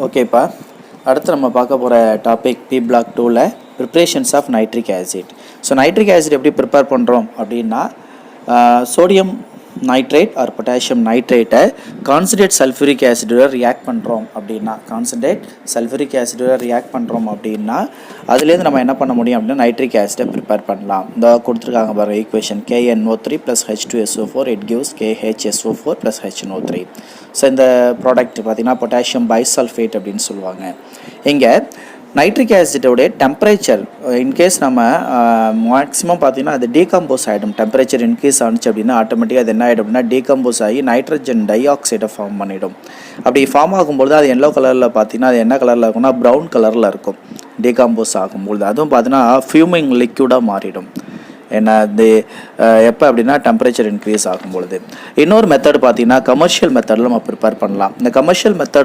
ஓகேப்பா, அடுத்து நம்ம பார்க்க போகிற டாபிக் பி பிளாக் 2ல் preparations of nitric acid. So nitric acid எப்படி ப்ரிப்பேர் பண்ணுறோம் அப்படின்னா, சோடியம் நைட்ரேட் ஆர் பொட்டாசியம் நைட்ரேட்டை கான்சன்ட்ரேட் சல்ஃபூரிக் ஆசிடோட ரியாக்ட் பண்ணுறோம் அப்படின்னா அதுலேருந்து நம்ம என்ன பண்ண முடியும் அப்படின்னா நைட்ரிக் ஆசிடை ப்ரிப்பேர் பண்ணலாம். இந்த கொடுத்துருக்காங்க பாருங்கள் equation KNO3 + H2SO4 it gives KHSO4 + HNO3. So இந்த ப்ராடக்ட் பார்த்திங்கன்னா பொட்டாசியம் பைசல்ஃபேட் அப்படின்னு சொல்லுவாங்க. இங்கே நைட்ரிக் ஆசிடோடைய டெம்பரேச்சர் இன்கேஸ் நம்ம மேக்ஸிமம் பார்த்திங்கன்னா அது டீகம்போஸ் ஆகிடும். டெம்பரேச்சர் இன்க்ரீஸ் ஆனிச்சு அப்படின்னா ஆட்டோமேட்டிக்காக அது என்ன ஆகிடும் அப்படின்னா டீகம்போஸ் ஆகி நைட்ரஜன் டை ஆக்சைடை ஃபார்ம் பண்ணிடும். அப்படி ஃபார்ம் ஆகும்பொழுது அது எல்லோ கலரில் பார்த்திங்கன்னா அது என்ன கலரில் இருக்கும்னா ப்ரௌன் கலரில் இருக்கும். டீகம்போஸ் ஆகும்பொழுது அதுவும் பார்த்திங்கன்னா ஃபியூமிங் லிக்யூடாக மாறிடும். ஏன்னா அது எப்போ அப்படின்னா டெம்பரேச்சர் இன்க்ரீஸ் ஆகும்பொழுது. இன்னொரு மெத்தட் பார்த்திங்கன்னா கமர்ஷியல் மெத்தடில் நம்ம ப்ரிப்பேர் பண்ணலாம். இந்த கமர்ஷியல் மெத்தட்